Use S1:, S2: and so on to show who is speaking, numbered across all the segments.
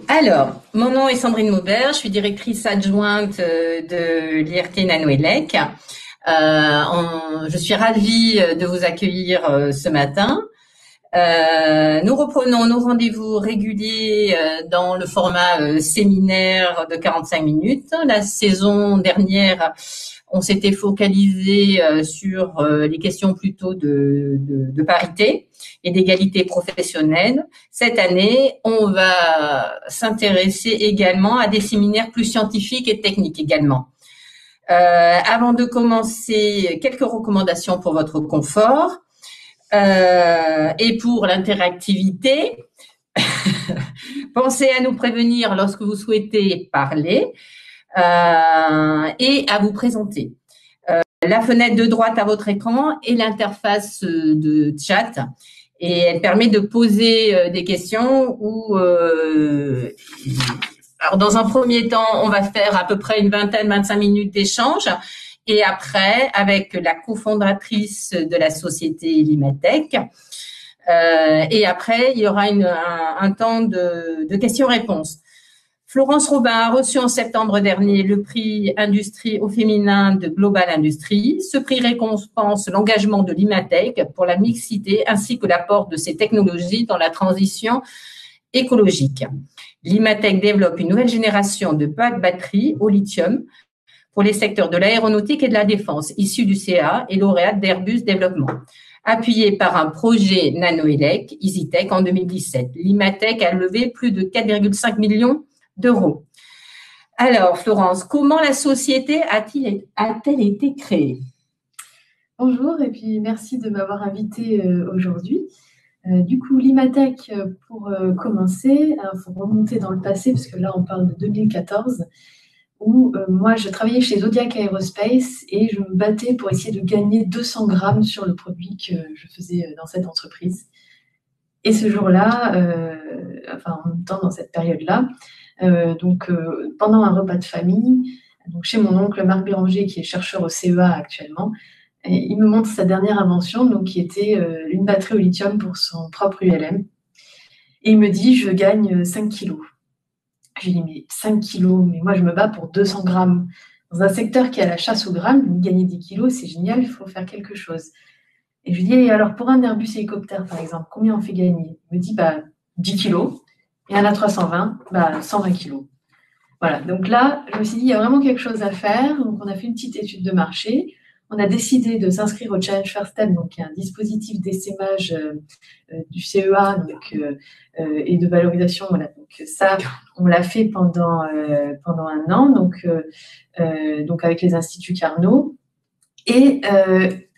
S1: Alors, mon nom est Sandrine Maubert, je suis directrice adjointe de l'IRT Nanoélec. Je suis ravie de vous accueillir ce matin. Nous reprenons nos rendez-vous réguliers dans le format séminaire de 45 minutes. La saison dernière, on s'était focalisé sur les questions plutôt de parité et d'égalité professionnelle. Cette année, on va s'intéresser également à des séminaires plus scientifiques et techniques également. Avant de commencer, quelques recommandations pour votre confort et pour l'interactivité. Pensez à nous prévenir lorsque vous souhaitez parler et à vous présenter. La fenêtre de droite à votre écran est l'interface de chat et elle permet de poser des questions ou alors dans un premier temps, on va faire à peu près une 25 minutes d'échange. Et après, avec la cofondatrice de la société Limatech, et après, il y aura un temps de questions-réponses. Florence Robin a reçu en septembre dernier le prix Industrie au féminin de Global Industry. Ce prix récompense l'engagement de Limatech pour la mixité ainsi que l'apport de ces technologies dans la transition écologique. Limatech développe une nouvelle génération de batteries au lithium pour les secteurs de l'aéronautique et de la défense, issus du CA et lauréate d'Airbus Développement. Appuyé par un projet Nanoélec, EasyTech, en 2017. Limatech a levé plus de 4,5 millions d'euros. Alors, Florence, comment la société a-t-elle été créée?
S2: Bonjour et puis merci de m'avoir invitée aujourd'hui. Du coup, Limatech, pour commencer, il faut remonter dans le passé, parce que là, on parle de 2014, où moi, je travaillais chez Zodiac Aerospace et je me battais pour essayer de gagner 200 grammes sur le produit que je faisais dans cette entreprise. Et ce jour-là, enfin en même temps dans cette période-là, pendant un repas de famille, donc chez mon oncle Marc Béranger, qui est chercheur au CEA actuellement, et il me montre sa dernière invention, donc, qui était une batterie au lithium pour son propre ULM. Et il me dit, je gagne 5 kilos. Je lui dis, mais 5 kilos, mais moi je me bats pour 200 grammes. Dans un secteur qui est à la chasse aux grammes, gagner 10 kilos, c'est génial, il faut faire quelque chose. Et je lui dis, et alors pour un Airbus hélicoptère, par exemple, combien on fait gagner? Il me dit, 10 kilos. Et un A320, 120 kilos. Voilà, donc là, je me suis dit, il y a vraiment quelque chose à faire. Donc on a fait une petite étude de marché. On a décidé de s'inscrire au Challenge First Step, donc qui est un dispositif d'essaimage du CEA et de valorisation. Voilà. Donc ça, on l'a fait pendant un an, donc avec les instituts Carnot. Et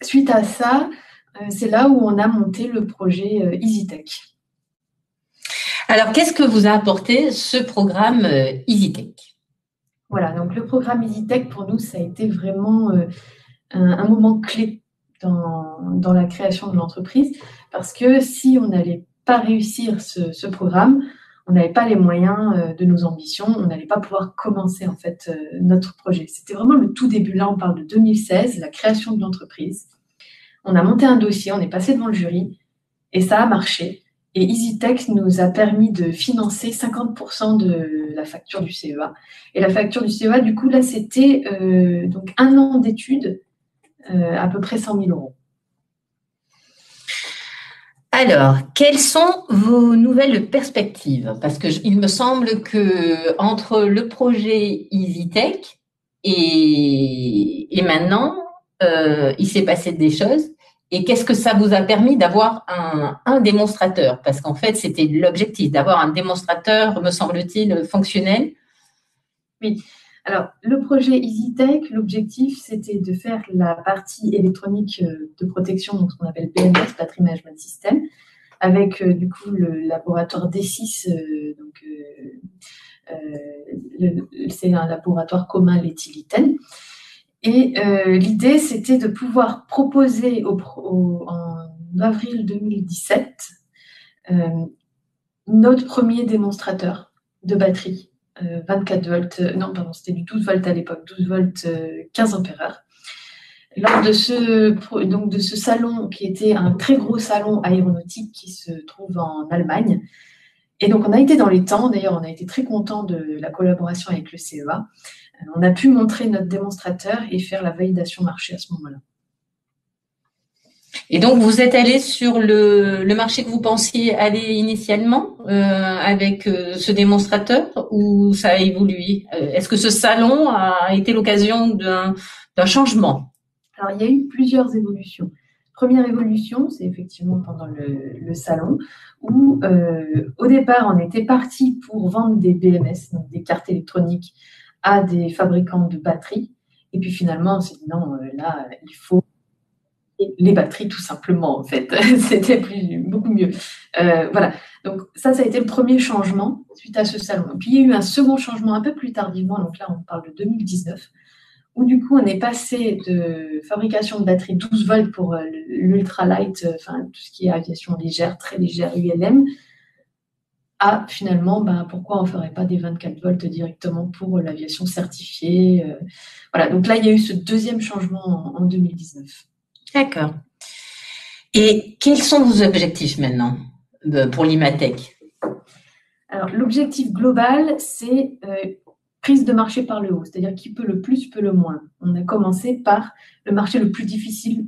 S2: suite à ça, c'est là où on a monté le projet EasyTech.
S1: Alors, qu'est-ce que vous a apporté ce programme EasyTech?
S2: Voilà, donc le programme EasyTech, pour nous, ça a été vraiment un moment clé dans la création de l'entreprise, parce que si on n'allait pas réussir ce programme, on n'avait pas les moyens de nos ambitions, on n'allait pas pouvoir commencer en fait notre projet. C'était vraiment le tout début, là on parle de 2016, la création de l'entreprise. On a monté un dossier, on est passé devant le jury, et ça a marché. Et EasyTech nous a permis de financer 50% de la facture du CEA. Et la facture du CEA, du coup, là, c'était donc un an d'études, à peu près 100 000 euros.
S1: Alors, quelles sont vos nouvelles perspectives? Parce qu'il me semble que entre le projet EasyTech et maintenant, il s'est passé des choses. Et qu'est-ce que ça vous a permis d'avoir un démonstrateur? Parce qu'en fait, c'était l'objectif, d'avoir un démonstrateur, me semble-t-il, fonctionnel.
S2: Oui. Alors, le projet EasyTech, l'objectif, c'était de faire la partie électronique de protection, donc ce qu'on appelle BMS, Battery Management System, avec du coup le laboratoire D6, c'est un laboratoire commun l'éthylitène. Et l'idée, c'était de pouvoir proposer en avril 2017 notre premier démonstrateur de batterie. 24 volts, non, pardon, c'était du 12 volts à l'époque, 12 volts, 15 ampères-heure. Lors de ce salon, qui était un très gros salon aéronautique qui se trouve en Allemagne, Et donc, on a été dans les temps. D'ailleurs, on a été très contents de la collaboration avec le CEA. On a pu montrer notre démonstrateur et faire la validation marché à ce moment-là.
S1: Et donc, vous êtes allé sur le marché que vous pensiez aller initialement avec ce démonstrateur ou ça a évolué? Est-ce que ce salon a été l'occasion d'un changement?
S2: Alors, il y a eu plusieurs évolutions. Première évolution, c'est effectivement pendant le salon où, au départ, on était parti pour vendre des BMS, donc des cartes électroniques, à des fabricants de batteries. Et puis finalement, on s'est dit non, là, il faut les batteries tout simplement, en fait. C'était beaucoup mieux. Voilà. Donc ça a été le premier changement suite à ce salon. Et puis il y a eu un second changement un peu plus tardivement, donc là on parle de 2019, où du coup on est passé de fabrication de batteries 12 volts pour l'ultralight, enfin tout ce qui est aviation légère, très légère, ULM, à finalement, pourquoi on ne ferait pas des 24 volts directement pour l'aviation certifiée. Voilà, donc là il y a eu ce deuxième changement en 2019.
S1: D'accord. Et quels sont vos objectifs maintenant pour l'Imatech?
S2: Alors, l'objectif global, c'est prise de marché par le haut, c'est-à-dire qui peut le plus, peut le moins. On a commencé par le marché le plus difficile,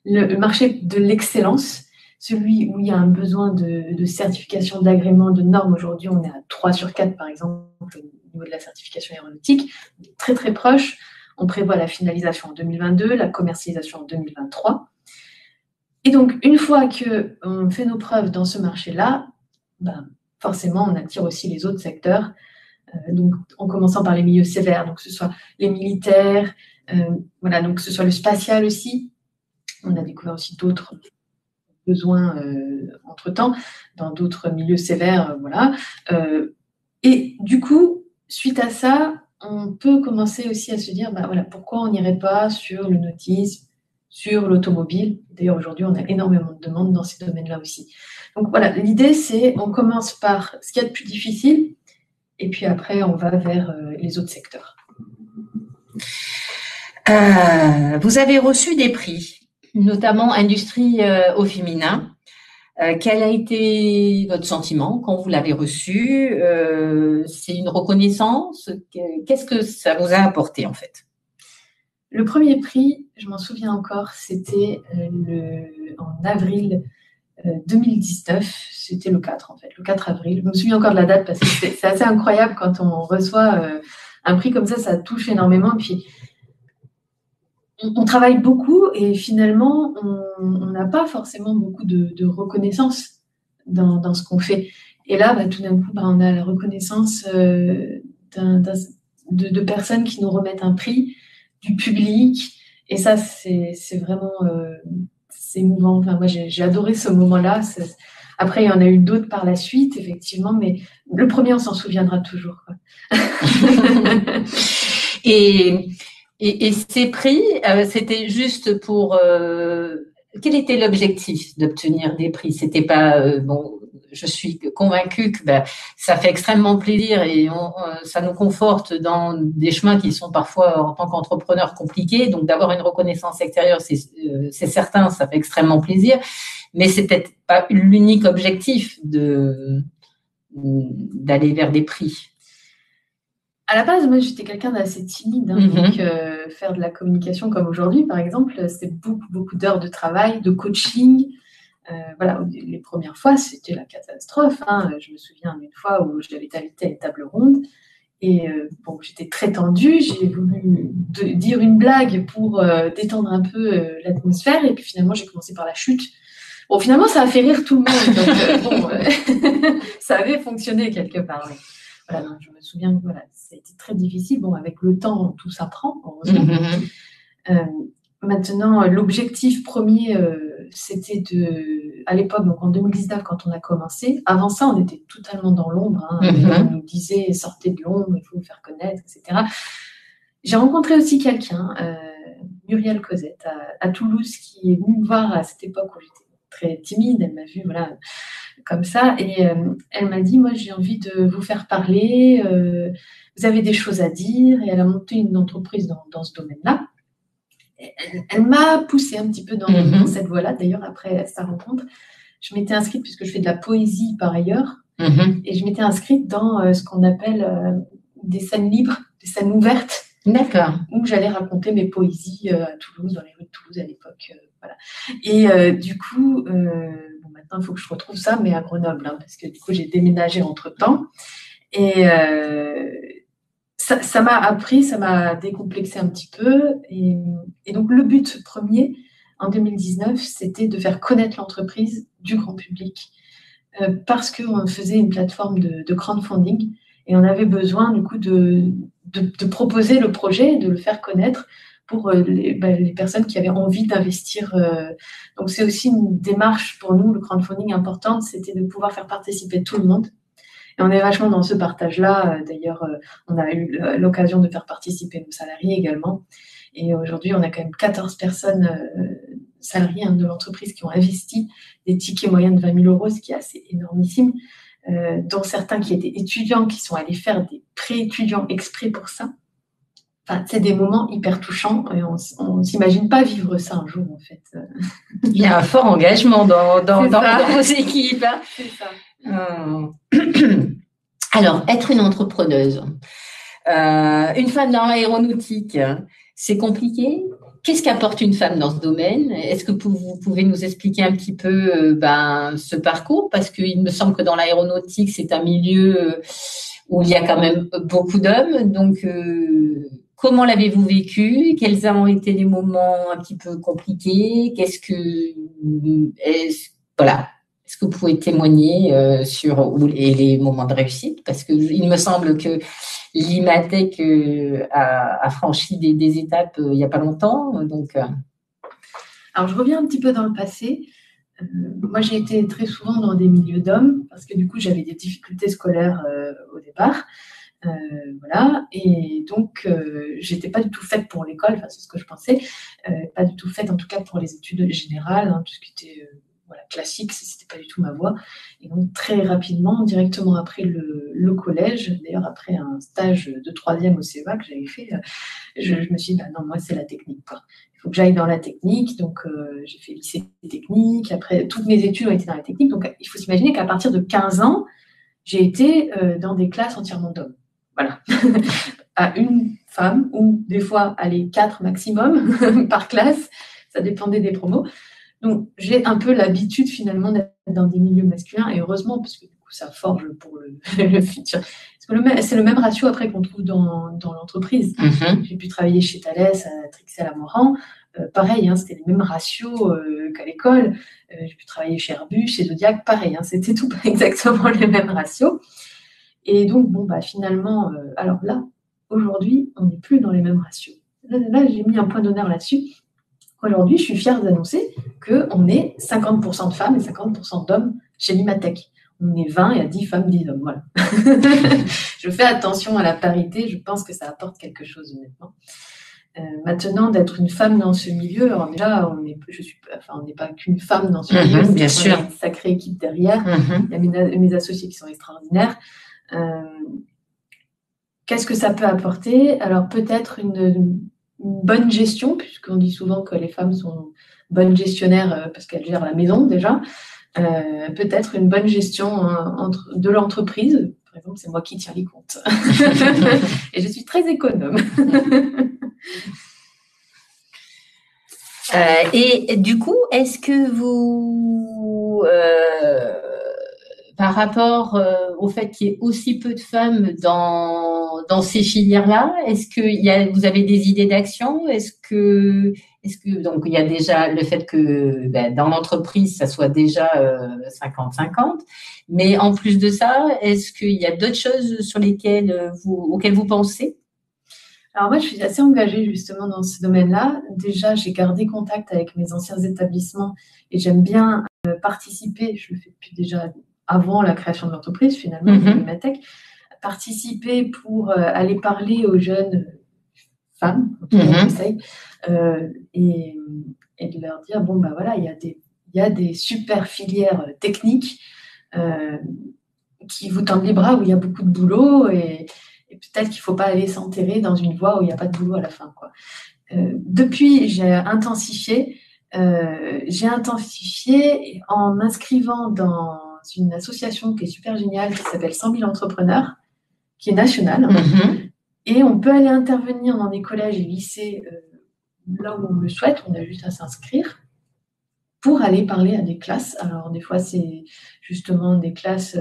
S2: le marché de l'excellence, celui où il y a un besoin de certification, d'agrément, de normes. Aujourd'hui, on est à 3 sur 4, par exemple, au niveau de la certification aéronautique, très très proche. On prévoit la finalisation en 2022, la commercialisation en 2023. Et donc, une fois qu'on fait nos preuves dans ce marché-là, forcément, on attire aussi les autres secteurs, donc en commençant par les milieux sévères, donc que ce soit les militaires, voilà, donc que ce soit le spatial aussi. On a découvert aussi d'autres besoins entre-temps dans d'autres milieux sévères, voilà. Et du coup, suite à ça, on peut commencer aussi à se dire, voilà, pourquoi on n'irait pas sur le nautisme, sur l'automobile. D'ailleurs, aujourd'hui, on a énormément de demandes dans ces domaines-là aussi. Donc voilà, l'idée, c'est on commence par ce qu'il y a de plus difficile, et puis après, on va vers les autres secteurs.
S1: Vous avez reçu des prix, notamment Industrie au féminin. Quel a été votre sentiment quand vous l'avez reçu? C'est une reconnaissance? Qu'est-ce que ça vous a apporté en fait?
S2: Le premier prix, je m'en souviens encore, c'était en avril 2019, c'était le 4 en fait, le 4 avril. Je me souviens encore de la date parce que c'est assez incroyable quand on reçoit un prix comme ça touche énormément. Puis on travaille beaucoup et finalement on n'a pas forcément beaucoup de reconnaissance dans ce qu'on fait. Et là, tout d'un coup, on a la reconnaissance de personnes qui nous remettent un prix, du public. Et ça, c'est vraiment c'est émouvant. Enfin, moi, j'ai adoré ce moment-là. Après, il y en a eu d'autres par la suite, effectivement, mais le premier, on s'en souviendra toujours, quoi.
S1: Et ces prix, c'était juste pour... quel était l'objectif d'obtenir des prix? C'était pas... bon, je suis convaincue que ça fait extrêmement plaisir et ça nous conforte dans des chemins qui sont parfois, en tant qu'entrepreneur, compliqués. Donc, d'avoir une reconnaissance extérieure, c'est certain, ça fait extrêmement plaisir. Mais c'est peut-être pas l'unique objectif d'aller vers des prix.
S2: À la base, moi, j'étais quelqu'un d'assez timide. Donc, faire de la communication comme aujourd'hui, par exemple, c'est beaucoup, beaucoup d'heures de travail, de coaching. Voilà, les premières fois, c'était la catastrophe. Je me souviens d'une fois où je devais invitée à une table ronde et j'étais très tendue. J'ai voulu dire une blague pour détendre un peu l'atmosphère et puis finalement, j'ai commencé par la chute. Bon, finalement, ça a fait rire tout le monde. Donc, ça avait fonctionné quelque part. Oui. Voilà, donc je me souviens que ça a été très difficile. Bon, avec le temps, tout s'apprend, heureusement. Maintenant, l'objectif premier, c'était à l'époque, donc en 2019, quand on a commencé. Avant ça, on était totalement dans l'ombre. On nous disait, sortez de l'ombre, il faut vous faire connaître, etc. J'ai rencontré aussi quelqu'un, Muriel Cosette, à Toulouse, qui est venue me voir à cette époque où j'étais très timide. Elle m'a vue, voilà, comme ça, et elle m'a dit, moi, j'ai envie de vous faire parler. Vous avez des choses à dire, et elle a monté une entreprise dans ce domaine-là. Elle m'a poussée un petit peu dans cette voie-là. D'ailleurs, après sa rencontre, je m'étais inscrite, puisque je fais de la poésie par ailleurs.
S1: Mhm.
S2: Et je m'étais inscrite dans ce qu'on appelle des scènes libres, des scènes ouvertes,
S1: D'accord.
S2: où j'allais raconter mes poésies à Toulouse, dans les rues de Toulouse à l'époque. Voilà. Et du coup, bon, maintenant, il faut que je retrouve ça, mais à Grenoble, hein, parce que du coup, j'ai déménagé entre-temps. Et ça m'a appris, ça m'a décomplexé un petit peu. Et donc, le but premier, en 2019, c'était de faire connaître l'entreprise du grand public. Parce qu'on faisait une plateforme de crowdfunding et on avait besoin du coup de proposer le projet, de le faire connaître pour les personnes qui avaient envie d'investir. Donc c'est aussi une démarche pour nous, le crowdfunding importante, c'était de pouvoir faire participer tout le monde. Et on est vachement dans ce partage-là. D'ailleurs, on a eu l'occasion de faire participer nos salariés également. Et aujourd'hui, on a quand même 14 personnes salariés de l'entreprise qui ont investi des tickets moyens de 20 000 euros, ce qui est assez énormissime, dont certains qui étaient étudiants, qui sont allés faire des pré-étudiants exprès pour ça. Enfin, c'est des moments hyper touchants et on ne s'imagine pas vivre ça un jour, en fait.
S1: Il y a un fort engagement dans vos équipes. Hein.
S2: C'est ça.
S1: Alors, être une entrepreneuse, une femme dans l'aéronautique, c'est compliqué. Qu'est-ce qu'apporte une femme dans ce domaine? Est-ce que vous pouvez nous expliquer un petit peu ce parcours? Parce qu'il me semble que dans l'aéronautique, c'est un milieu où il y a quand même beaucoup d'hommes. Donc, comment l'avez-vous vécu? Quels ont été les moments un petit peu compliqués? Voilà. Est-ce que vous pouvez témoigner sur les moments de réussite? Parce que il me semble que l'Imatec a franchi des étapes il n'y a pas longtemps. Donc,
S2: Alors, je reviens un petit peu dans le passé. Moi, j'ai été très souvent dans des milieux d'hommes parce que du coup, j'avais des difficultés scolaires au départ. Voilà. Et donc, j'étais pas du tout faite pour l'école, enfin, c'est ce que je pensais. Pas du tout faite, en tout cas, pour les études générales, hein, tout ce qui était classique, c'était pas du tout ma voie. Et donc, très rapidement, directement après le collège, d'ailleurs, après un stage de 3e au CEVA que j'avais fait, je me suis dit, bah, non, moi, c'est la technique, quoi. Il faut que j'aille dans la technique. Donc, j'ai fait lycée technique. Après, toutes mes études ont été dans la technique. Donc, il faut s'imaginer qu'à partir de 15 ans, j'ai été dans des classes entièrement d'hommes. Voilà. À une femme, ou des fois, allez, 4 maximum par classe. Ça dépendait des promos. Donc, j'ai un peu l'habitude, finalement, d'être dans des milieux masculins. Et heureusement, parce que du coup, ça forge pour le futur. Parce que c'est le même ratio, après, qu'on trouve dans l'entreprise.
S1: mm-hmm.
S2: J'ai pu travailler chez Thales, à Trixel, à Moran. Pareil, hein, c'était les mêmes ratios qu'à l'école. J'ai pu travailler chez Airbus, chez Zodiac, pareil, hein, c'était tout exactement les mêmes ratios. Et donc, bon, bah, finalement, alors là, aujourd'hui, on n'est plus dans les mêmes ratios. Là, j'ai mis un point d'honneur là-dessus. Aujourd'hui, je suis fière d'annoncer qu'on est 50% de femmes et 50% d'hommes chez l'Imatec. On est 20 et à 10 femmes, 10 hommes. Voilà. Je fais attention à la parité, je pense que ça apporte quelque chose, honnêtement. Maintenant, d'être une femme dans ce milieu, alors déjà, on n'est pas qu'une femme dans ce milieu,
S1: bien sûr.
S2: Il y a une sacrée équipe derrière. Il y a mes associés qui sont extraordinaires. Qu'est-ce que ça peut apporter? Alors, peut-être une bonne gestion, puisqu'on dit souvent que les femmes sont bonnes gestionnaires parce qu'elles gèrent la maison déjà. Peut-être une bonne gestion de l'entreprise. Par exemple, c'est moi qui tiens les comptes. Et je suis très économe.
S1: Et du coup, est-ce que vous, par rapport au fait qu'il y ait aussi peu de femmes dans ces filières-là, est-ce que vous avez des idées d'action? Est-ce que donc il y a déjà le fait que dans l'entreprise ça soit déjà 50-50, mais en plus de ça, est-ce qu'il y a d'autres choses sur auxquelles vous pensez?
S2: Alors moi, je suis assez engagée justement dans ce domaine-là. Déjà, j'ai gardé contact avec mes anciens établissements et j'aime bien participer. Je le fais depuis déjà avant la création de l'entreprise, finalement, de l'Imatec. Participer pour aller parler aux jeunes femmes, en tout cas, on essaye, et de leur dire, bon, bah voilà, il y a des super filières techniques qui vous tendent les bras, où il y a beaucoup de boulot, et peut-être qu'il ne faut pas aller s'enterrer dans une voie où il n'y a pas de boulot à la fin, quoi. Depuis, j'ai intensifié en m'inscrivant dans une association qui est super géniale, qui s'appelle 100 000 entrepreneurs, qui est nationale. Et on peut aller intervenir dans des collèges et lycées là où on le souhaite, on a juste à s'inscrire pour aller parler à des classes. Alors, des fois, c'est justement des classes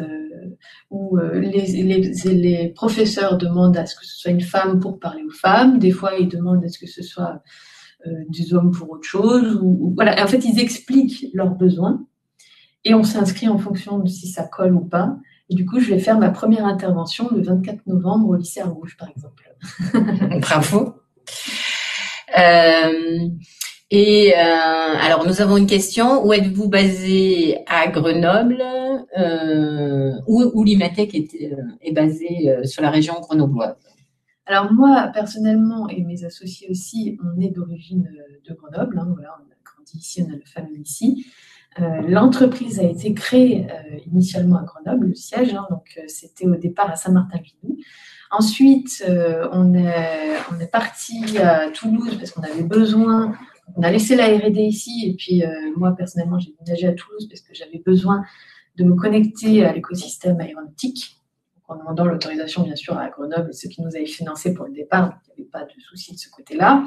S2: où les professeurs demandent à ce que ce soit une femme pour parler aux femmes. Des fois, ils demandent à ce que ce soit des hommes pour autre chose. Voilà. En fait, ils expliquent leurs besoins et on s'inscrit en fonction de si ça colle ou pas. Et du coup, je vais faire ma première intervention le 24 novembre au lycée Argouges, par exemple.
S1: Bravo. Alors, nous avons une question. Où êtes-vous basé à Grenoble où l'Imatec est basé sur la région grenobloise?
S2: Alors moi, personnellement, et mes associés aussi, on est d'origine de Grenoble. Voilà, on a grandi ici, on a la famille ici. L'entreprise a été créée initialement à Grenoble, le siège, donc c'était au départ à Saint-Martin-Guinou. Ensuite, on est parti à Toulouse parce qu'on avait besoin. On a laissé la R&D ici et puis moi, personnellement, j'ai déménagé à Toulouse parce que j'avais besoin de me connecter à l'écosystème aéronautique, en demandant l'autorisation, bien sûr, à Grenoble, ceux qui nous avaient financé pour le départ. Donc, il n'y avait pas de souci de ce côté-là.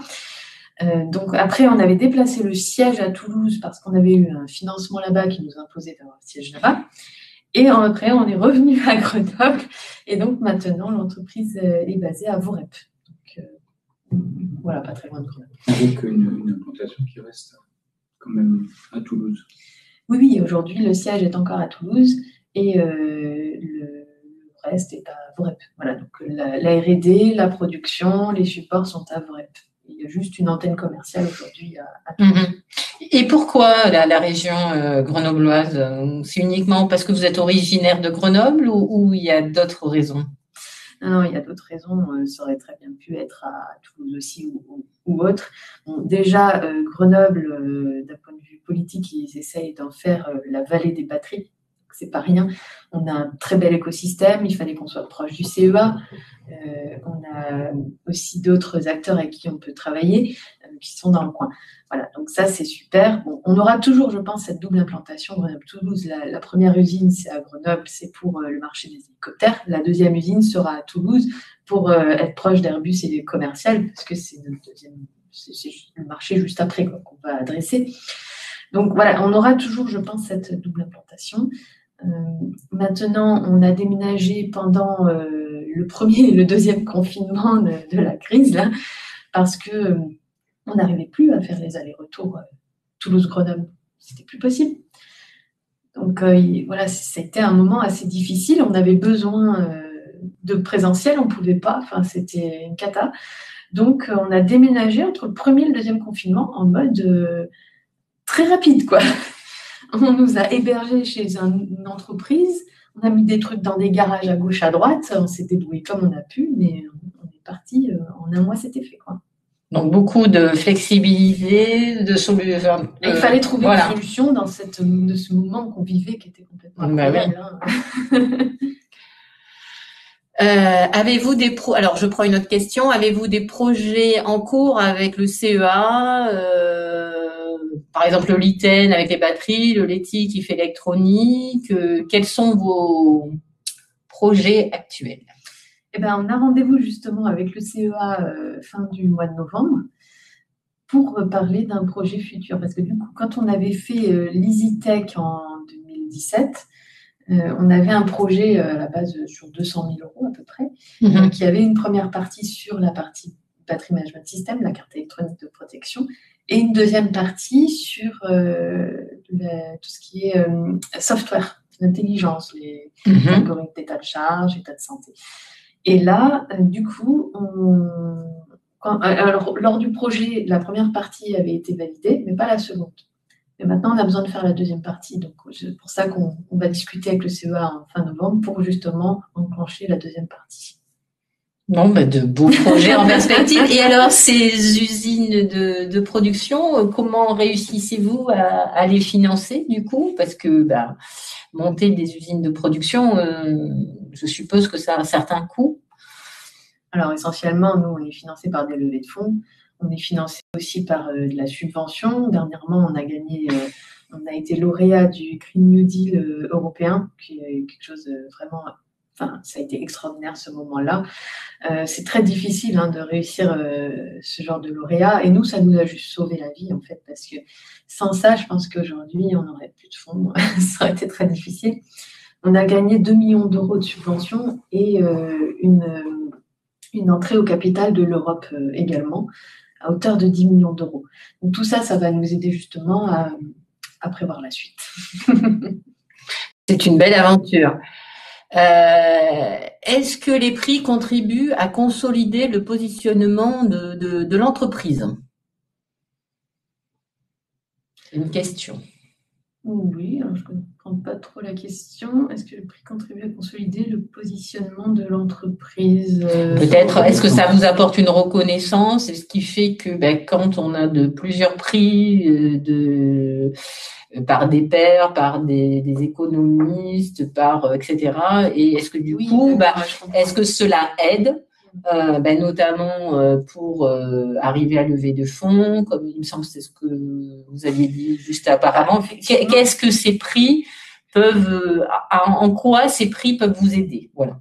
S2: Donc après, on avait déplacé le siège à Toulouse parce qu'on avait eu un financement là-bas qui nous imposait d'avoir un siège là-bas. Et après, on est revenu à Grenoble. Et donc maintenant, l'entreprise est basée à Vorep. Donc voilà, pas très loin de Grenoble.
S3: Avec une implantation qui reste quand même à Toulouse.
S2: Oui, aujourd'hui, le siège est encore à Toulouse et le reste est à Vorep. Voilà, donc la R&D, la production, les supports sont à Vorep. Il y a juste une antenne commerciale aujourd'hui à Toulouse.
S1: Et pourquoi la région grenobloise? C'est uniquement parce que vous êtes originaire de Grenoble ou il y a d'autres raisons?
S2: Non, il y a d'autres raisons. Ça aurait très bien pu être à Toulouse aussi ou autre. Bon, déjà, Grenoble, d'un point de vue politique, ils essayent d'en faire la vallée des batteries. C'est pas rien. On a un très bel écosystème. Il fallait qu'on soit proche du CEA. On a aussi d'autres acteurs avec qui on peut travailler qui sont dans le coin. Voilà, donc ça, c'est super. Bon, on aura toujours, je pense, cette double implantation Grenoble-Toulouse. La première usine, c'est à Grenoble, c'est pour le marché des hélicoptères. La deuxième usine sera à Toulouse pour être proche d'Airbus et des commerciales, parce que c'est le marché juste après qu'on va adresser. Donc voilà, on aura toujours, je pense, cette double implantation. Maintenant, on a déménagé pendant le premier et le deuxième confinement de la crise, là, parce que on n'arrivait plus à faire les allers-retours Toulouse-Grenoble. C'était plus possible. Donc voilà, c'était un moment assez difficile. On avait besoin de présentiel, on ne pouvait pas. Enfin, c'était une cata. Donc, on a déménagé entre le premier et le deuxième confinement en mode très rapide, quoi. On nous a hébergés chez une entreprise. On a mis des trucs dans des garages à gauche, à droite. On s'est débrouillé comme on a pu, mais on est parti. En un mois, c'était fait, quoi.
S1: Donc, beaucoup de flexibilité, de solutions.
S2: Il fallait trouver une solution dans ce moment qu'on vivait qui était complètement incroyable.
S1: Avez-vous alors je prends une autre question. Avez-vous des projets en cours avec le CEA, par exemple le Liten avec les batteries, le Leti qui fait électronique? Quels sont vos projets actuels?
S2: Eh ben, on a rendez-vous justement avec le CEA fin du mois de novembre pour parler d'un projet futur. Parce que du coup, quand on avait fait l'EasyTech en 2017, on avait un projet à la base sur 200 000 € à peu près, qui avait une première partie sur la partie Battery Management System, la carte électronique de protection, et une deuxième partie sur tout ce qui est software, l'intelligence, les algorithmes d'état de charge, état de santé. Et là, du coup, alors, lors du projet, la première partie avait été validée, mais pas la seconde. Et maintenant, on a besoin de faire la deuxième partie. Donc, c'est pour ça qu'on va discuter avec le CEA en fin novembre pour justement enclencher la deuxième partie.
S1: Bon, de beaux projets en perspective. Et alors, ces usines de production, comment réussissez-vous à les financer du coup? Parce que monter des usines de production, je suppose que ça a un certain coût.
S2: Alors, essentiellement, nous, on est financé par des levées de fonds. On est financé aussi par de la subvention. Dernièrement, on On a été lauréat du Green New Deal européen, qui est quelque chose de vraiment... Enfin, ça a été extraordinaire ce moment-là. C'est très difficile de réussir ce genre de lauréat. Et nous, ça nous a juste sauvé la vie, en fait, parce que sans ça, je pense qu'aujourd'hui, on n'aurait plus de fonds. Ça aurait été très difficile. On a gagné 2 millions d'euros de subventions et une entrée au capital de l'Europe également, à hauteur de 10 millions d'euros. Donc tout ça, ça va nous aider justement à prévoir la suite.
S1: C'est une belle aventure. Est-ce que les prix contribuent à consolider le positionnement de l'entreprise? C'est une question.
S2: Oui, alors je ne comprends pas trop la question. Est-ce que le prix contribue à consolider le positionnement de l'entreprise?
S1: Peut-être, est-ce que ça vous apporte une reconnaissance? Et ce qui fait que quand on a plusieurs prix par des pairs, par des économistes, etc. Et est-ce que du coup, est-ce que cela aide notamment pour arriver à lever de fonds, comme il me semble c'est ce que vous aviez dit juste auparavant. Qu'est-ce que ces prix peuvent, en quoi ces prix peuvent vous aider? Voilà.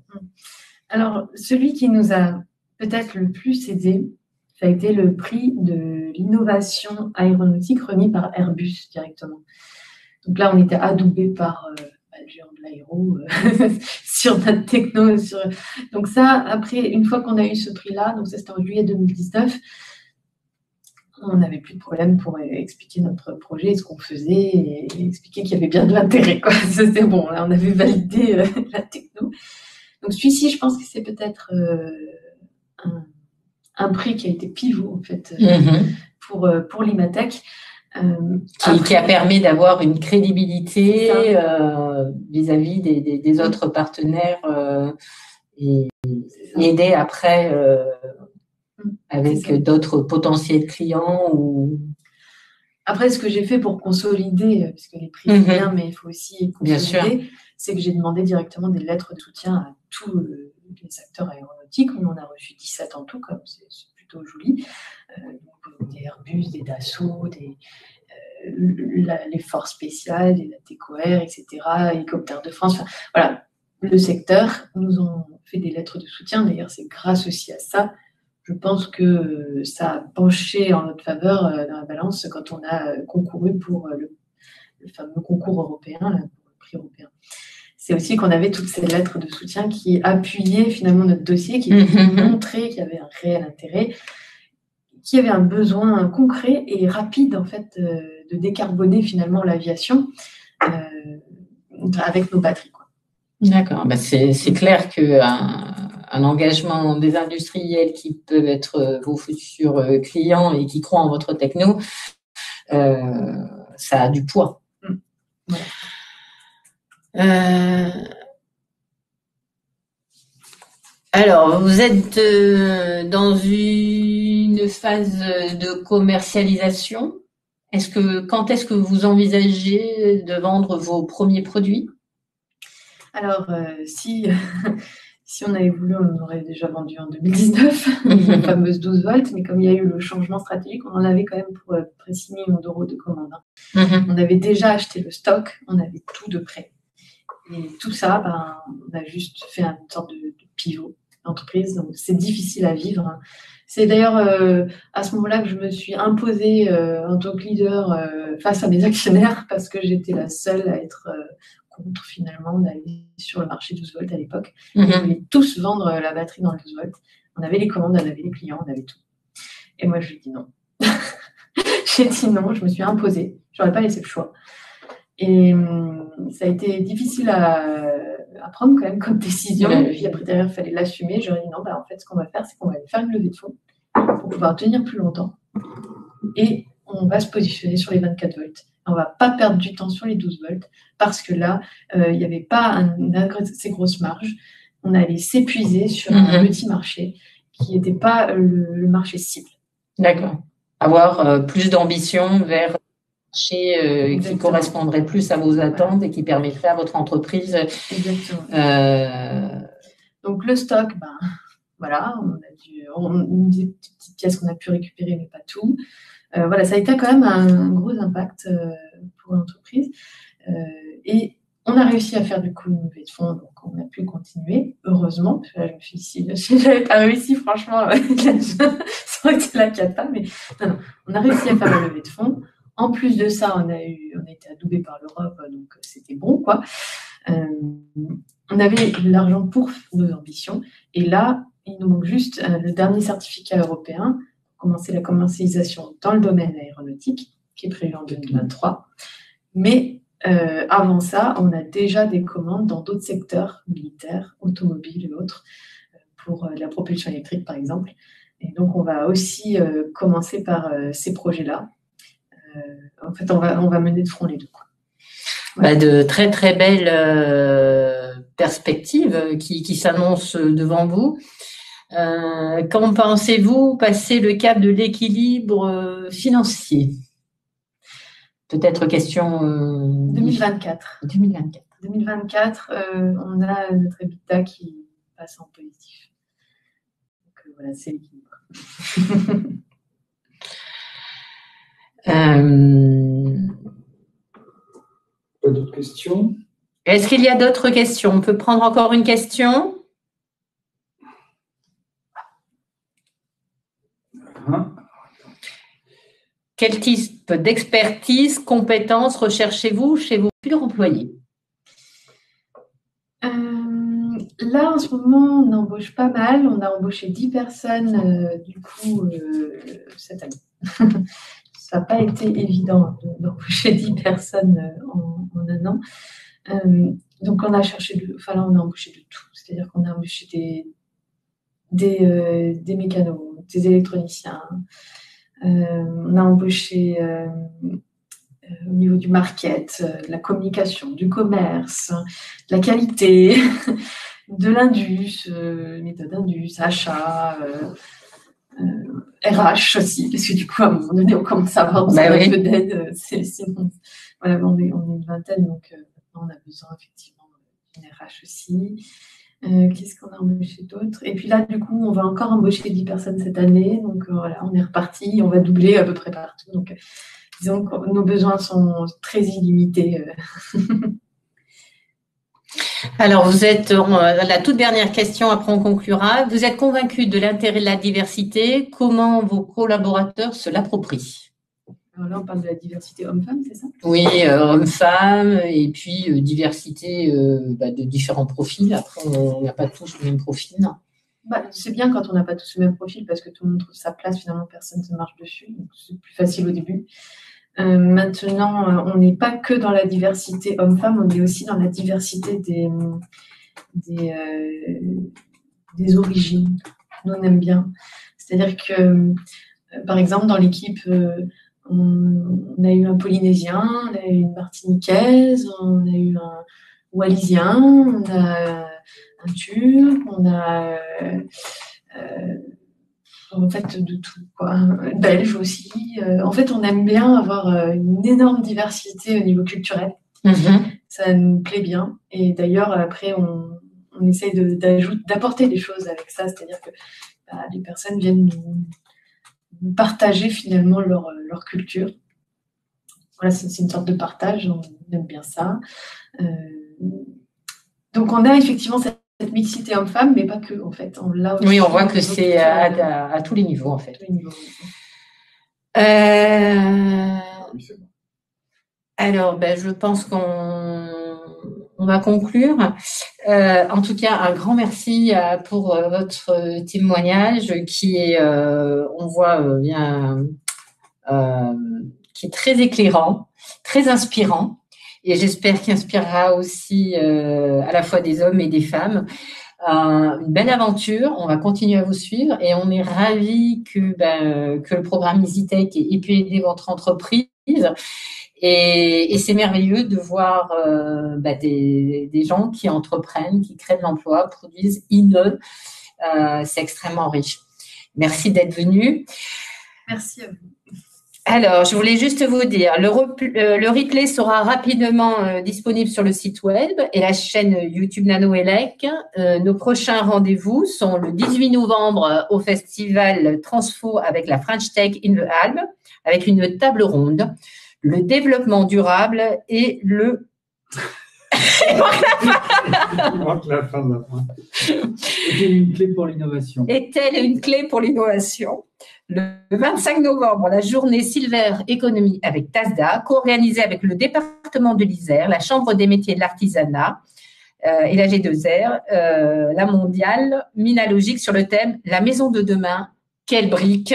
S2: Alors, celui qui nous a peut-être le plus aidé, ça a été le prix de l'innovation aéronautique remis par Airbus directement. Donc là, on était adoubé par le géant de l'aéro sur notre techno. Donc ça, après, une fois qu'on a eu ce prix-là, donc ça c'était en juillet 2019, on n'avait plus de problème pour expliquer notre projet, ce qu'on faisait, et expliquer qu'il y avait bien de l'intérêt. C'était bon, là, on avait validé la techno. Donc celui-ci, je pense que c'est peut-être un prix qui a été pivot, en fait, pour l'Imatech.
S1: Qui a permis d'avoir une crédibilité vis-à-vis des autres partenaires et aider après avec d'autres potentiels clients.
S2: Après, ce que j'ai fait pour consolider, parce que les prix c'est bien, mais il faut aussi consolider, c'est que j'ai demandé directement des lettres de soutien à tous les acteurs aéronautiques. On en a reçu 17 en tout, comme c'est plutôt joli. Donc, des Airbus, des Dassault, les forces spéciales, les TECOR, etc., Hélicoptères de France. Enfin, voilà, le secteur nous ont fait des lettres de soutien. D'ailleurs, c'est grâce aussi à ça, je pense que ça a penché en notre faveur dans la balance quand on a concouru pour le fameux concours européen, pour le prix européen. C'est aussi qu'on avait toutes ces lettres de soutien qui appuyaient finalement notre dossier, qui montraient qu'il y avait un réel intérêt, qu'il y avait un besoin concret et rapide en fait de décarboner finalement l'aviation avec nos batteries.
S1: D'accord, c'est clair qu'un engagement des industriels qui peuvent être vos futurs clients et qui croient en votre techno, ça a du poids. Alors, vous êtes dans une phase de commercialisation. Quand est-ce que vous envisagez de vendre vos premiers produits?
S2: Alors, si on avait voulu, on aurait déjà vendu en 2019, la fameuse 12 volts, mais comme il y a eu le changement stratégique, on en avait quand même pour près 6 millions d'euros de commande. On avait déjà acheté le stock, on avait tout de prêt. Et tout ça, on a juste fait une sorte de pivot d'entreprise, donc c'est difficile à vivre. C'est d'ailleurs à ce moment-là que je me suis imposée en tant que leader face à mes actionnaires, parce que j'étais la seule à être contre finalement d'aller sur le marché 12 volts à l'époque. Ils voulaient tous vendre la batterie dans le 12 volts. On avait les commandes, on avait les clients, on avait tout. Et moi, je lui ai dit non. J'ai dit non, je me suis imposée. Je n'aurais pas laissé le choix. Et ça a été difficile à prendre quand même comme décision. Et puis après, derrière, il fallait l'assumer. J'aurais dit non, en fait, ce qu'on va faire, c'est qu'on va aller faire une levée de fonds pour pouvoir tenir plus longtemps. Et on va se positionner sur les 24 volts. On ne va pas perdre du temps sur les 12 volts parce que là, il n'y avait pas assez grosse marge. On allait s'épuiser sur un petit marché qui n'était pas le marché cible.
S1: D'accord. Avoir plus d'ambition vers marché qui correspondrait plus à vos attentes et qui permettrait à votre entreprise.
S2: Exactement. Donc le stock, voilà, on a des petites pièces qu'on a pu récupérer, mais pas tout. Voilà, ça a été quand même un gros impact pour l'entreprise. Et on a réussi à faire du coup une levée de fonds, donc on a pu continuer, heureusement. Parce que là, je me suis dit, si j'avais pas réussi, franchement, ça aurait été la cata. Mais non, on a réussi à faire la levée de fonds. En plus de ça, on a été adoubé par l'Europe, donc c'était bon, quoi. On avait de l'argent pour nos ambitions. Et là, il nous manque juste le dernier certificat européen pour commencer la commercialisation dans le domaine aéronautique, qui est prévu en 2023. Mais avant ça, on a déjà des commandes dans d'autres secteurs militaires, automobiles et autres, pour la propulsion électrique, par exemple. Et donc, on va aussi commencer par ces projets-là. En fait, on va mener de front les deux, quoi.
S1: Ouais. De très, très belles perspectives qui s'annoncent devant vous. Quand pensez-vous passer le cap de l'équilibre financier? Peut-être question…
S2: 2024.
S1: 2024.
S2: 2024, on a notre EBITDA qui passe en positif. Donc voilà, c'est l'équilibre.
S3: Pas d'autres questions?
S1: Est-ce qu'il y a d'autres questions? On peut prendre encore une question? Quel type d'expertise, compétences recherchez-vous chez vos futurs employés?
S2: Là, en ce moment, on embauche pas mal. On a embauché 10 personnes, du coup, cette année. Ça n'a pas été évident d'embaucher 10 personnes en un an. Donc, on a cherché, là, on a embauché de tout. C'est-à-dire qu'on a embauché des mécanos, des électroniciens. On a embauché au niveau du market, de la communication, du commerce, de la qualité, de l'indus, méthode indus, achat, RH aussi, parce que du coup, à un moment donné, on commence à avoir besoin un peu d'aide. Voilà, on est une vingtaine, donc on a besoin effectivement d'une RH aussi. Qu'est-ce qu'on a embauché d'autre? Et puis là, du coup, on va encore embaucher 10 personnes cette année. Donc voilà, on est reparti, on va doubler à peu près partout. Donc disons que nos besoins sont très illimités.
S1: Alors, vous êtes, la toute dernière question, après on conclura. Vous êtes convaincu de l'intérêt de la diversité. Comment vos collaborateurs se l'approprient?
S2: Alors là, on parle de la diversité homme-femme, c'est ça?
S1: Oui, homme-femme, et puis diversité de différents profils. Après, on n'a pas tous le même profil.
S2: C'est bien quand on n'a pas tous le même profil, parce que tout le monde trouve sa place, finalement, personne ne se marche dessus. Donc c'est plus facile au début. Maintenant, on n'est pas que dans la diversité homme-femme, on est aussi dans la diversité des origines. Nous, on aime bien. C'est-à-dire que, par exemple, dans l'équipe, on a eu un Polynésien, on a eu une Martiniquaise, on a eu un Wallisien, on a un Turc, on a en fait de tout, quoi. Belge aussi. En fait, on aime bien avoir une énorme diversité au niveau culturel. Ça nous plaît bien. Et d'ailleurs, après, on essaye d'apporter des choses avec ça. C'est-à-dire que les personnes viennent nous partager finalement leur culture. Voilà, c'est une sorte de partage, on aime bien ça. Donc on a effectivement cette mixité homme-femme, mais pas que, en fait.
S1: Oui, on voit que c'est à tous les niveaux, en fait.
S2: Tous les niveaux.
S1: Alors, je pense qu'on va conclure. En tout cas, un grand merci pour votre témoignage qui est, on voit bien, qui est très éclairant, très inspirant, et j'espère qu'il inspirera aussi à la fois des hommes et des femmes. Une belle aventure, on va continuer à vous suivre et on est ravis que le programme EasyTech ait pu aider votre entreprise. Et c'est merveilleux de voir des gens qui entreprennent, qui créent de l'emploi, produisent, innovent. C'est extrêmement riche. Merci d'être venu.
S2: Merci à vous.
S1: Alors, je voulais juste vous dire, le replay sera rapidement disponible sur le site web et la chaîne YouTube NanoElec. Nos prochains rendez-vous sont le 18 novembre au festival Transfo avec la French Tech in the Alps avec une table ronde, le développement durable et le…
S3: Il manque la fin de la fin.
S4: Est-elle une clé pour l'innovation?
S1: Est-elle une clé pour l'innovation? Le 25 novembre, la journée Silver Economy avec TASDA, co-organisée avec le département de l'Isère, la Chambre des métiers de l'artisanat et la G2R, la mondiale Minalogique sur le thème « La maison de demain, quelle brique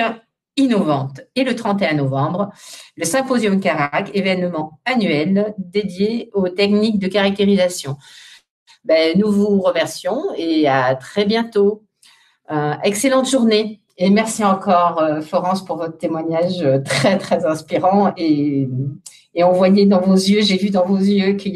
S1: innovante ?» Et le 31 novembre, le Symposium Carac, événement annuel dédié aux techniques de caractérisation. Nous vous remercions et à très bientôt. Excellente journée. Et merci encore, Florence, pour votre témoignage très, très inspirant. Et on voyait dans vos yeux, j'ai vu dans vos yeux qu'il y a